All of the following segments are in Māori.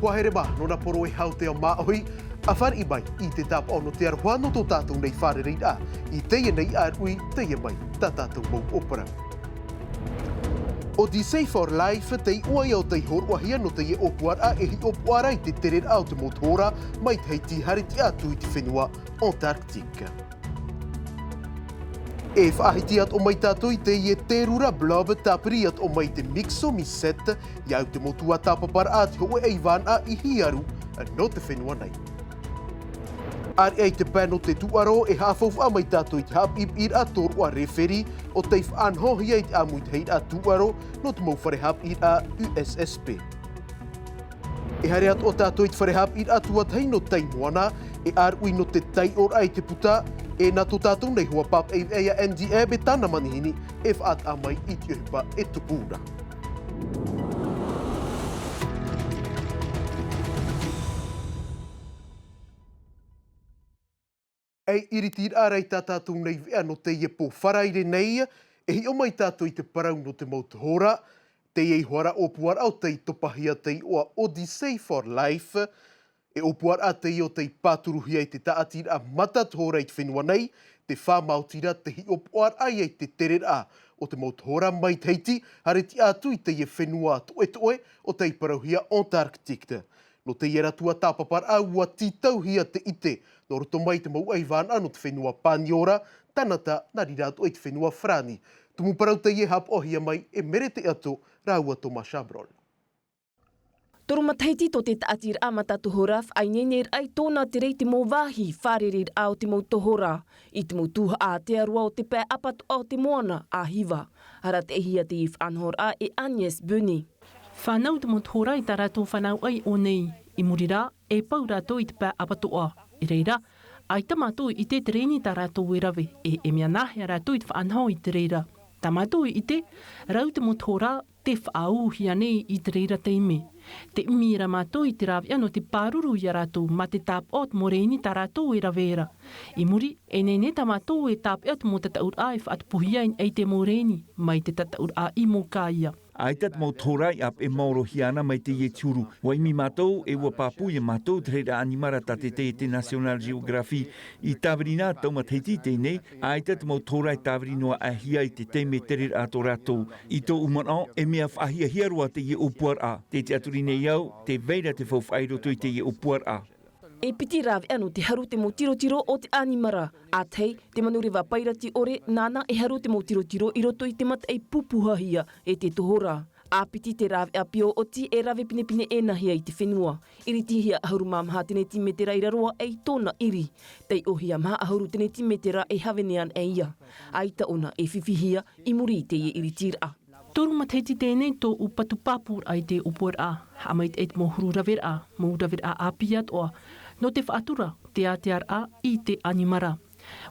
Wahereba, nona poro e hau te o maoi, a whar i mai I te tap ono te aroha no tō tātou nei whare reira, I teia nei arui, teia mai, tā tātou mou opera. O di Save for Life, tei ua iau tei horwahia no tei e opuara e hi opuara I te terer au te motora, mai tei ti hari ti atu I te whenua Antarctica. E whaahiti at o mai tātou I te I e terura blob tapiri at o mai te mixo mi set, iau te motua tapapar ati ho e eivan a I hiaru, no te whenua nei. Ar ei te pano te tuaro e hafof a mai tātou I te hap ir a toru a referi o teif anhohi ai te amuit hei a tuaro no te mau wharehap ir a USSP. E hare at o tātou I te wharehap ir a tuat hei no taimoana e ar ui no te tai or ai te puta e na tō tātou nei hua pap e eia NDA be tāna manihini e whaat a mai I te upa e tupura. Ei iritir arai tā tātou nei vea no te ie pō wharaire nei, e hi o mai tātou I te parau no te mautuhora, te ei hoara opuar au tei topahia tei oa Odyssey for Life, e opuar a tei o tei pāturuhia I te taatir a matatuhora I te whenua nei, te whamautira te hi opuar ai I te terer a o te mautuhora mai teiti, hare ti atu I te ie whenua toe toe o tei parauhia Antarctica. No te iera tua tāpapar a ua titau hia te ite, no roto mai te mau aivana no te whenua Paniora, tanata nari rātu e te whenua Frani. Tumu parau te ie hap ohia mai e mere te ato rāua Thomas Chabrol. Toro mataiti to te taatir a matatuhora ai nener ai tōna te rei te mō wāhi wharerir au te mō tohora. I te mō tuha a te arua o te pē apatu o te moana a hiva. Hara te ehia te if anhor a e Agnes Buni. Whanau te motora I tā rātou whanau ai o nei. I murira, e pau rātou I te pā apatoa. I reira, ai tamātou I te tereni tā rātou e rawe, e mea nahe a rātou I te whaanhau I te reira. Tamātou I te, rau te motora, te whaau hia nei I te reira teime. Te umira mātou I te rawe ano te pāruru I a rātou, ma te tāp ot moreni tā rātou e raweera. I muri, e nei ne tamātou e tāp ot mō tataur a e whaatupuhia ei te moreni, mai te tataur a I mō kāia. Ai tat mau torai ap e mauro hiana mai te ie turu. Wai mi mātou e ua papu e mātou te reira animara ta te National Geography I tawarina tau mateiti tēnei. Ai tat mau torai tawarinoa a hia I te teime terir ato rātou. I tō umanao e mea whahia hiarua te ie upuar a. Te aturine iau, te veira te whauwhairo tui te ie upuar a. E piti rawe anu te haru te mo tiro o te animara. A tei, te manurewa pairati ore, nāna e haru te mo tiro I roto I te mata ei pupuhahia e te tohora. A piti te rawe a pio o ti e rawe pine enahia I te whenua. Iri tihia ahuru māmaha tene ti me te rairaroa ei tōna iri. Tei ohia maha ahuru tene ti me te ra e hawenean e ia. Aita ona e whiwhihia I muri te ie iri tira. Toru mateiti tēnei tō upatu pāpur ai te upuar a. Hamait et mo huru rawer a, mo rawer a apiat oa. No te whaatura, te atiar a I te animara.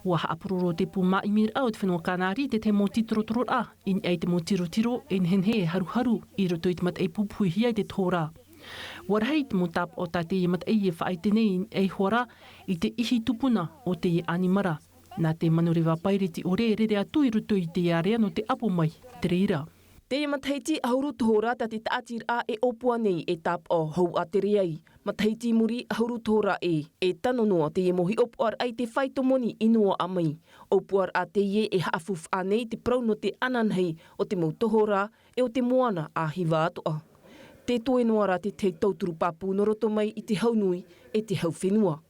Ua haapuroro te pū maimir au te whenua kanari te mo titorotoro a, in ei te mo tiro in henhe haru I roto I te mat ei pupuhi ai te tōra. Warhei te mo tap o ta te mat ei e whaai tenei in ei hora I te ihi tupuna o te animara. Nā te manurewa paireti o re atu I roto I te area no te apo mai, te reira. Te mataiti ahuru tohora ta te taatir a e opua nei e tap o hou a te reai. Mataiti muri ahuru tohora e tano noa te e mohi opuar ai te whaitomoni inua a mai. Opuar a te e haafuf a nei te prau no te ananhei o te mau tohora e o te moana a hiwa atoa. Te toe noara te te tauturu papu noroto mai I te haunui e te hau whenua.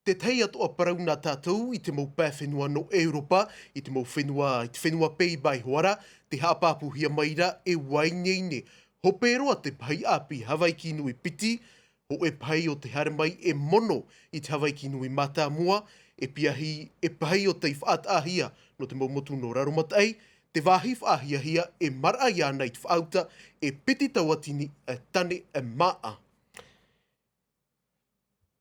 Te tei atoa parau nā tātou I te mau pē whenua no Europa, I te mau whenua, I te whenua pei bai hoara, te haapapuhia maira e wainene. Ho pēroa te pai api Hawaii nui piti, ho e pai o te hare mai e mono I te Hawaii nui mata mua, e piahi e pai o te whaatahia no te mau motu no raromatai, te wāhi whaahia hia e mara ia nei te whaauta e piti tauatini e tane e maa.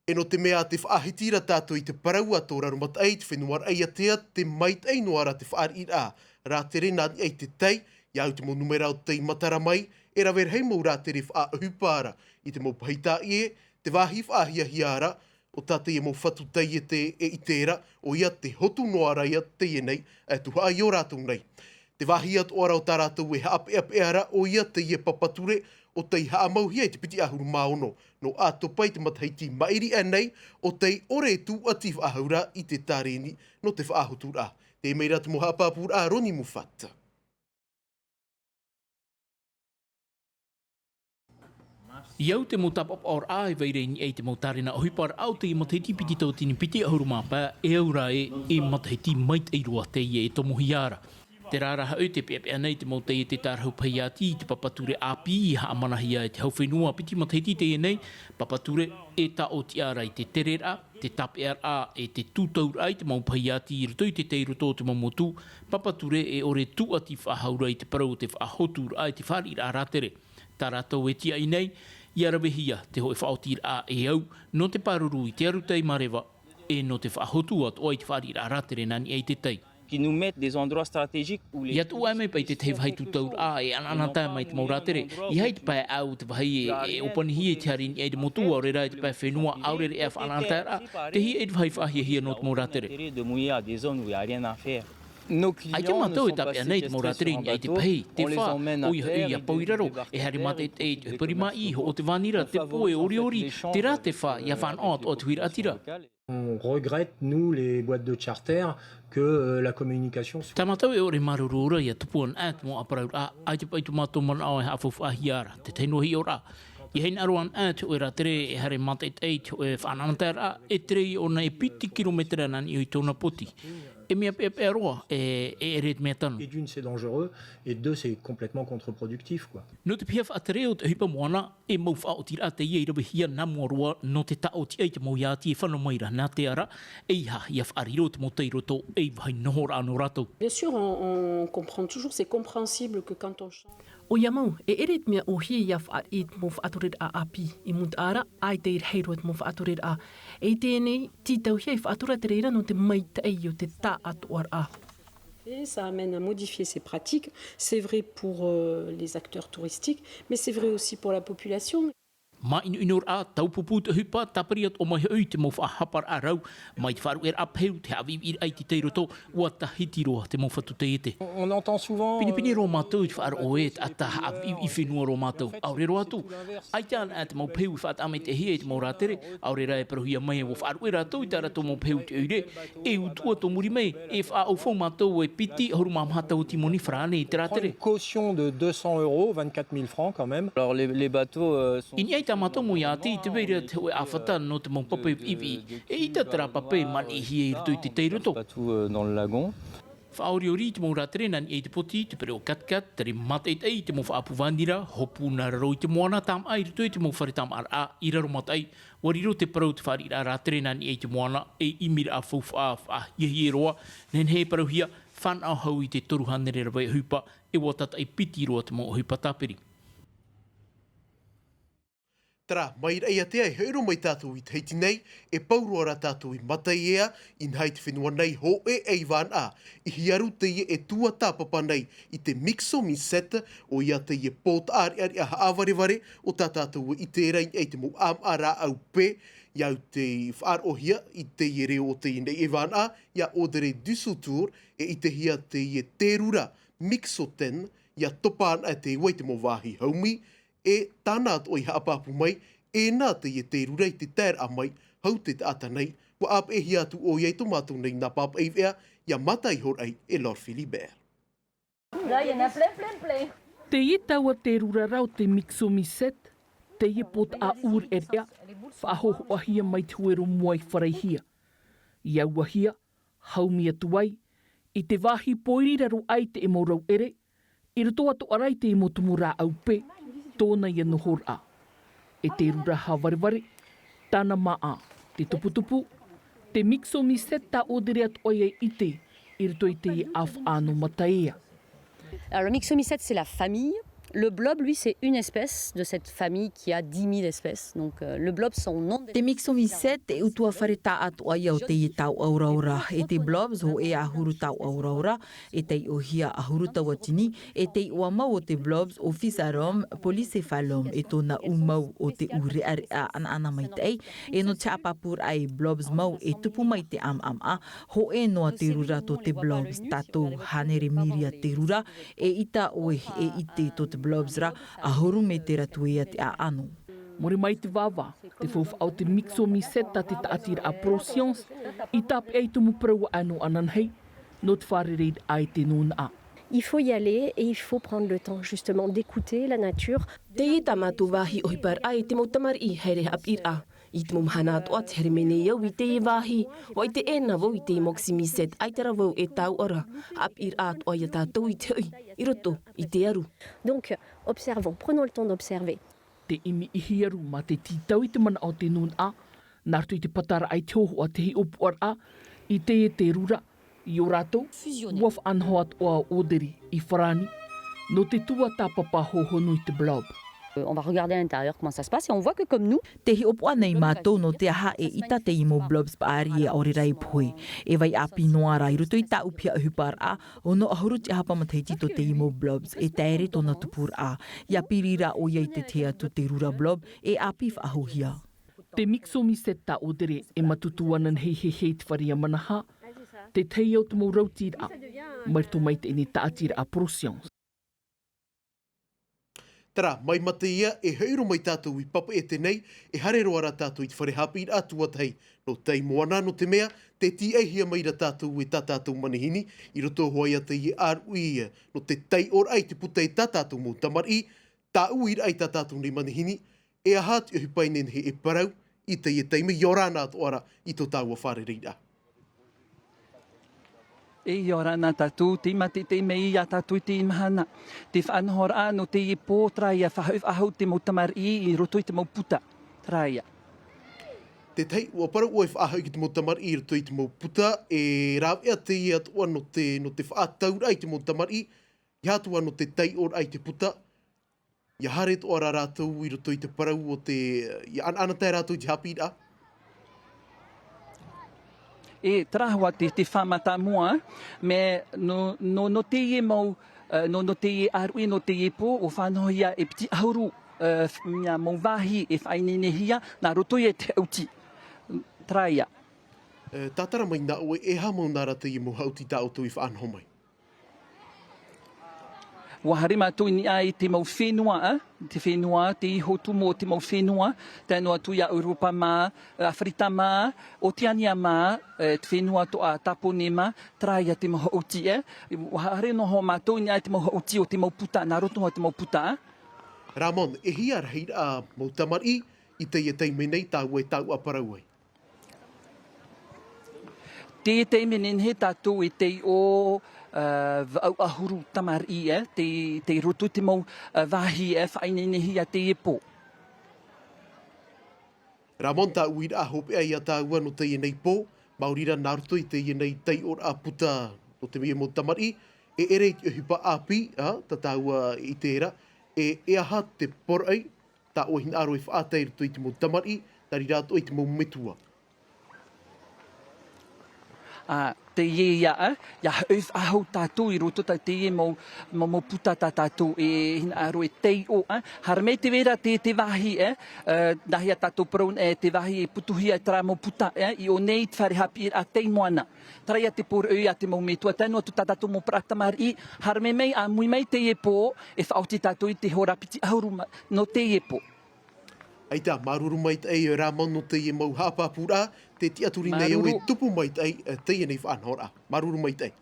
E no te mea te whaahitira tātou I te parau a tō raromatai te whenua ai atea te mait ei noara te whaarir a. Rā tere nāni ei te tei, iau te mo numera o tei matara mai, e rawer hei mau rā tere whaahupara I te mau pahita ie, te wāhi whaahia hiara, o tātei e mau whatu tei e te e itera, o ia te hotu noara ia te e nei, e tuha ai o rātou nei. Te wahi atu ora o tāratou e haape ara o ia te ie papature o tei haamauhia i te piti ahuru maono. No atopai te mataiti mairi anei o tei ore tu ati whaahura i te tareni no te whaahutura. Te meira te moha apapura Roni Mufata. Iau te motapap or ai veireni e te motarena o hipar au te mataiti piti tau tini piti ahuru mapa e aura e mataiti mait e roa te e tomohiara. Te rāraha o te pepea nei te motei te tarhau paiati te papature api i haamanahia e te hauwhenua piti mataiti te nei papature e ta o ti ara i te terera, te tapera e te tūtaur ai te mau paiati i roto i te teiroto te mamotu papature e ore tu ati whahaura i te parau te whahotur ai te whari i ratere. Tā rātou e tia i nei, i arawehia te hoi whaotir a e au, no te paruru i te arutei marewa, e no te whahotu at o i te whari i ratere nani e te tei. Qui nous mettent des endroits stratégiques où les... Ia tu ai mai pai te tei whai tūtaur a e ananata mai te mauratere. I hei te pai au te whai e opanihi e te harin e te motua o rera e te pai whenua aurere e whananata a, te hi e te whai whahia no te mauratere. de mouiller à des zones où il n'y a rien à faire. Nos Ai te clients ne matau e sont pas tapea nei te mauratere séquestrés ni ai sur te un pai, bateau, te on les wha, emmène à o i terre, ia ils pauiraro, débarquent e hari terre, mate e les perima i ho o te vanira, te favorisent poe en ori fait ori, l'échange te rā te avec, wha, ia whan ot o te huira atira. locales. On regrette, nous, les boîtes de charter, que la communication soit... Tā matau e ore marurura ia tupuan at mo aparau a ai te pai tu mato man au e hawhawh ahiara, te teinohi o rā. I hein aruan at o e ratere e hare mate e e whananatara e trei o nei piti kilometra nani i tōna poti. E mea pe aroa e eret mea tanu. Et d'une, c'est dangereux, et deux, c'est complètement contre-productif, quoi. No te piaf atere o te hipa moana e mau whaotira te ia i rawe hia na roa no te tao ti ei te mau iati e whanomaira nā te ara e iha ia whaariro te mo teiroto e vai nohora ano rato. Bien sûr, on comprend toujours, c'est compréhensible que quand on chante... O ia mau, e eret mea o hia ia whaat mo whaatorer a api. I munt ara, ai te ir heiroet mo whaatorer a. E tēnei, titau hia i whaatora te reira no te maita ei o te tā atuar a. Et ça amène à modifier ces pratiques. C'est vrai pour les acteurs touristiques, mais c'est vrai aussi pour la population. Ma inor a taupupu te hupa tapariat o mai ui te mo whahapar a rau mai te wharu apeu te aviv ir ai te teiroto ua tahiti roa te mo whatu te ete. On entend souvent... Pinipini ro mātou i te wharu o e a ta aviv i whenua ro mātou. Aure ro atu. Ai te ana te mau peu i whaat ame te hia e te mau rātere. Aure rai paruhia mai o wharu e rātou i tā rato mau peu te eure. E utua to muri mei. E wha au whau mātou e piti horu mamhata o timoni whrane i te rātere. Une caution de 200 €, 24 000 francs quand même. Alors les bateaux sont... Ini ai tā mātou mo iati te veira te oe awhata no te mau pape iwi. E i tā tera pape mani hi e rito i te teiroto. Bateaux dans le lagon. Whaori ori te mau rātere nani e te poti, te pere o katkat, te re mate ei te mau whaapu vandira, hopu nā raro i te moana tam ai rito i te mau whare tam ar a, i raro mate ei. Wariro te parau te whari rā rātere nani e te moana, e imira a whauwha a hihi e roa, nen he parau hia, whan au hau i te toru hanere rabai hupa, e watata e piti roa te mau hupa tapiri. Tara, mai rei atea e heiro mai tātou i teiti nei, e pauro ara tātou i matai ea, in hai te whenua nei ho e eivan a, i hiaru te ie e tua tāpapa nei i te mixo mi seta o ia te ie pōt ari a haavarevare o tā tātou i te rein e te mo am ara au pe, iau te whaar o hia i te ie reo o te i nei eivan a, ia odere Düsseldorf e i te hia te ie terura mixo ten, ia topaan a te wai te mo wahi haumi, e tāna at oi haapapu mai, e nā te ie te rurei te tēr a mai, hau te ata nei, wa ap e hi atu o iei to mātou nei nā pāp eivea, ia matai hor ai e Lord Philibert. Là, il y en a plein. Te ie taua te rurarau te mixo miset, te ie pot a ur ea, whaahoho ahia mai te huero muai wharaihia. Iau ahia, haumi atu ai, i te wahi poiriraru ai te emorau ere, i roto atu arai te emotumura au pe, tōna ia nohor a. E te rura hawareware, tāna maa, te tuputupu, te mixo miset ta odere at oia i roto i te af ano mataea. Alors, le mixomycète, c'est la famille. Le blob, lui, c'est une espèce de cette famille qui a 10 000 espèces. Donc le blob, son nom... Te mixomi set e utua whareta atua i au te i tau auraura. E te blobs ho e ahuru tau auraura, e te o hia ahuru tau atini, e te ua mau o te blobs o Fisarom, Polycephalum, e tōna umau o te urearea ana mai tei, e no te apapur ai blobs mau e tupu mai te am-am-a, ho e noa te rura to te blobs, tātou hanere miria te rura, e ita oe e ite to te blobs ra, ahuru me te ratuea te a anu. More mai te wawa, te fofu au te mixomi seta te taatira a proscience, i tape ei tumu praua anu ananhei, no te wharereid ai te nuna a. Il faut y aller et il faut prendre le temps justement d'écouter la nature. Te i tamatu wahi o hipar ai te mautamar i heire apir a. I te mumhana atoa te here mene iau i te i wahi. Wa i te ena vau i te i moksimi set ai te ravau e tau ora. Apir a atoa i a tātou i te ui. I roto, i te aru. Donc observons, prenons le temps d'observer. Te imi ihiaru ma te titau i te mana o te nun a, nartu i te patara ai te hoho a te hi upuar a, i te e te rura, i o rātou, waf anhoat o a oderi i wharani, no te tua tāpapa hohonu i te blob. On va regarder à l'intérieur comment ça se passe et on voit que comme nous... Te hi opua nei mātou no te aha e ita te imo blobs paari e aorerai pui. E vai api noara i ruto i tā upia uhupar a, o no ahuru te hapa mataiti to te imo blobs e taere tōna tupur a. Ia pirira o iei te tea to te rura blob e api whaahohia. Te mixomi seta o dere e matutuanan hei te wharia manaha, te tei au te mau rautira a, marto mai te ene taatira a proscience. Tara, mai mate ia, e heiro mai tātou i papa e tenei, e hare roa ra tātou i te wharehapi i atua tei. No tei moana no te mea, te ti eihia mai ra tātou e tā tātou manihini, i roto hoi a te i arui ia. No te tei or ai te puta e tā tātou mō tamari, tā ui ai tā tātou nei manihini, e a hāt i hupai nen he e parau, i te i teime i orana at ora i tō tāua whare reira. E iorana tatu, te mati te mei a tatu te imahana. Te whanhor ano te i pō traia, whahau ahau te mautamar i roto i te mauputa traia. Te tei, ua para ua i whaahau ki te mautamar i roto i te mauputa, e rāw ea te i atua no te whaataura ai te mautamar i hatua no te tei or ai te puta, ia hare to ora rātou i roto i te parau o te, ia ana tai rātou i te hapi a. E trahua te whamata mua, me no te e mau, no te e arui no te e pō, o whanohia e piti ahuru, mia mau wahi e whainenehia, nā roto e te auti, traia. Tātara mai nā oe, e ha mau nāra te i mau hauti tā auto i whaanho mai. Wahare mātou ni ai te mau whenua, te iho tumo o te mau whenua, tēnua tu ia Europa mā, Afrita mā, Oceania mā, te whenua to a Tapone mā, traia te mau hauti e. Wahare noho mātou ni ai te mau hauti o te mau puta, nā roto o te mau puta. Ramon, e hia reira a mau tamari, i te ia teime nei tāu e tāu a parauai. Te teime nei tātou e te o... Vau ahuru tamar i te roto te mau wahi whainenehi a te e pō. Ramon tā uira a hope ai a tā ua no te i nei pō, maurira nāruto i te i nei tei or a puta no te mea mo tamar i, e ere i hipa api, tā tā ua i te era, e aha te porai, tā ohin aro e whaatei roto i te mo tamar i, tari rāto i te mo metua. Te ie ia, ia ahau tātou i roto ta te ie mau puta tā tātou e hina aro e tei o. Harame te vera te wahi, nahia tātou praun te wahi e putuhia e tra mau puta, i o nei te wharehapi a tei moana. Traia te por ui a te mau metua, tēnua tu tātou mau pratamar i, harame mei a mui mei te ie pō, e whaoti tātou i te horapiti ahuru no te ie pō. Aita, maruru mai tei e Ramon no te ie mau hapapura, te ti aturi nei au e tupu mai tei, te ie nei whanhora. Maruru mai tei.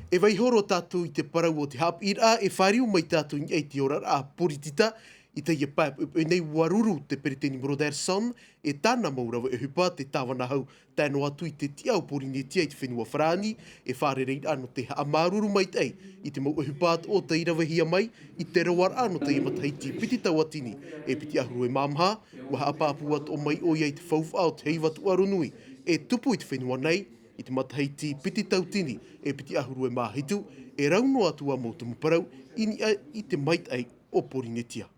E vai horo tātou i te parau o te hapira, e whariu mai tātou i te ora a poritita, i te ie pap e nei waruru te periteni Broderson, e tāna maurawa e hupa te tāwana hau tēno atu i te tiau porine tia i te whenua whrani, e whare reira ano te haa maruru mai tei, i te mau e hupa o te irawahia mai, i te rawar ano te imataiti piti tauatini, e piti ahuru e mamha, wa haa pāpuat o mai o iei te whauwha o te heiwa tuarunui, e tupu i te whenua nei, I te mataheiti piti tautini e piti ahuru e mahitu, e rauno atua mō te muparau ini I te mait ai o Porinetia.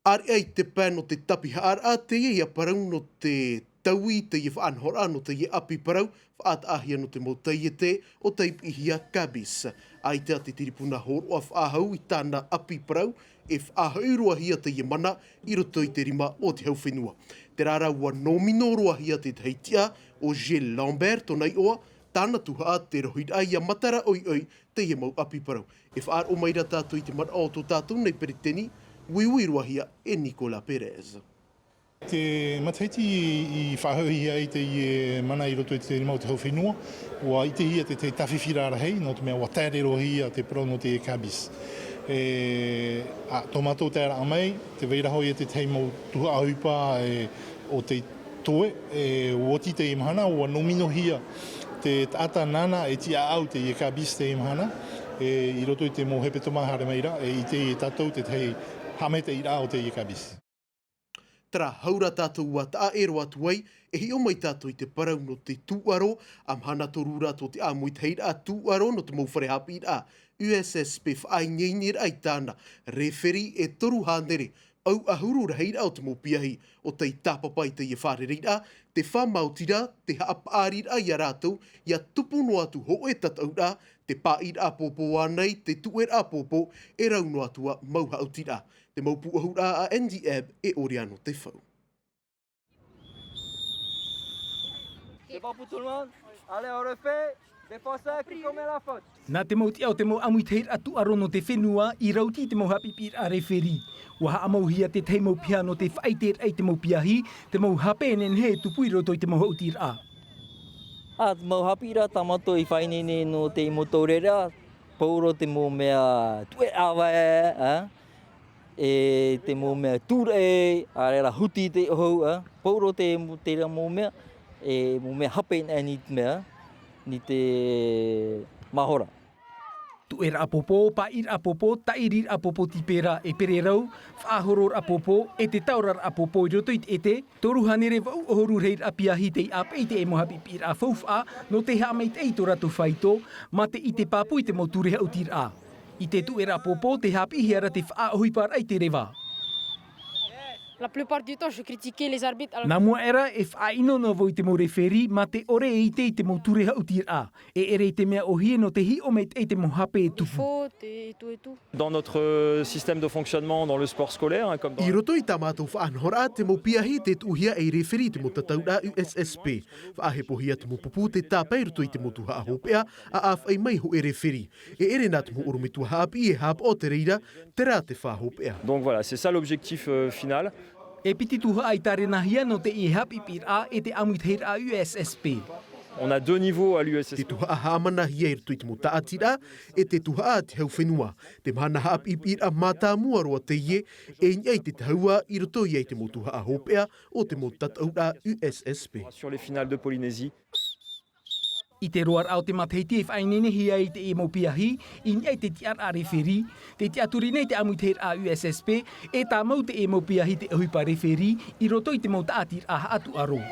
Ari ai te pēno te tapiha ara te ia parau no te taui te ia whaanhora no te ia api parau whaat ahia no te mautai te o te ihia kabis. Ai te ate tiripuna horo a whaahau I tāna api parau e whaahau hia te ia mana I roto I te rima o te hau whenua. Te rara ua nomino roa hia te heitia o Gilles Lambert o nei oa, tāna tuha te rohid ai a matara oi te ia mau api parau. E whaar o maira tātou I te mana o tō tātou nei periteni, Ui roahia e Nicola Perez. Te mataiti I whahauhi ai te I mana I roto I te rimau te hau whenua, ua I te hia te tawhiwhira ara hei, no te mea ua tere rohi a te prono te kabis. Tō mātou te ara amai, te veirahoi te teimau tuha ahupa o te toe, uoti te imahana, ua nomino hia te ata nana e tia au te kabis te imahana, I roto I te mohepe toma hare meira, I te tātou te tei hamete I rā o te kabis. Tara haura tātou ua taa ero atu ai, e hi o mai tātou I te parau no te tūaro, am hana toru rātou te āmui te heira a tūaro no te mauwhare hapi I rā. USSP whaai ngeini ai tāna, referi e toru hānere, au ahuru reira o te mopiahi o te tāpapai te ia whare reira, te whamautira, te haapārira I a rātou, ia tupono atu ho e tatau rā, te pāira apopo anei, te tuer apopo, e rauno atua mauha autira. Te maupu ahura a NDAB e Oriano te whau. C'est bon pour tout le monde? Allez, on refait. Défenseur qui commet la faute. Nā te mau te au te mau amui te hira atu aro no te whenua, I rauti te mau hapipir a referi. Ua haa mau hia te tei mau pia no te whaiter ai te mau piahi, te mau hape nen he tupui roto I te mau hautir a. Te mau hapira tamato I whainene no te imotorera, pauro te mau mea tue awa e te mau mea ture, a rera huti te ohau, pauro te mau mea, e mau mea hape ni te mea, ni te mahora. Tu era apopo, pa ir apopo, ta irir apopo tipera e pererau, whaahoror apopo, e te taurar apopo I roto I te ete, toru hanere wau ohoru reir apiahi te I ape I te emohapi pir a faufa, no te haameit ei to ratu whaito, ma te I te papu I te mauture hautir a. I te tu era apopo, te hapi hiara te whaahoipar ai te rewa. La plupart du temps, je critiquais les arbitres. Nā mua era e whaino no voi te mau referi, ma te ore e I te mau ture hautir a. E ere te mea ohie no te hi o meit e te mau hape e tupu. Dans notre système de fonctionnement dans le sport scolaire, comme dans... I roto I tāmatou whaanhora te mau piahi te tuhia e referi te mau tatau rā USSP. Whaahepohia te mau pupu te tāpai roto I te mau tuha ahopea a awhai mai ho e referi. E ere nā te mau oromitua haapi e haap o te reira, te rā te whahopea. Donc voilà, c'est ça l'objectif final. E piti tuha ai tare nahia no te I hapi pir a e te amui te hira a USSP. On a deux niveaux à l'USSP. Te tuha ahamana hia I rito I te mo taatira e te tuha a te hau whenua. Te mahana hapi pir a mata mua roa te ie e ngai te taua I roto I te mo tuha a hopea o te mo tatau a USSP. Sur les finales de Polynésie. I te roar au te mateiti e whainene hia I te e mo piahi, I ngai te tiar a referi, te tiaturi nei te amui te a USSP, e tā mau te e mo piahi te ahuipa referi, I roto I te mau taatir a atu aro.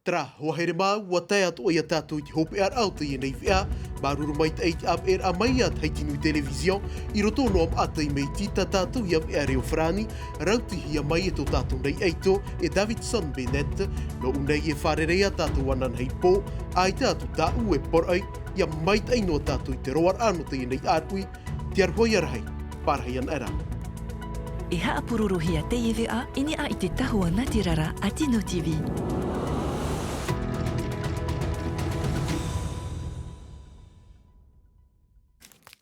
Tra, hoa here mā, ua tai atu ia tātou I te hope ar au te ienei whia, maruru mai te eiti ap a mai at heitinui television, I roto no am atai mei tita tātou I am reo frani, rauti hia mai e tō tātou nei eito e Davidson Bennett, no unei e wharerea tātou anan hei pō, ai tātou tāu e porai, ia mai te no tātou I te roar ano te ienei arui, te arhoi arhei, parhaian ara. E haapururu hia te iwi a, ini a I te tahua Natirara a Tino TV.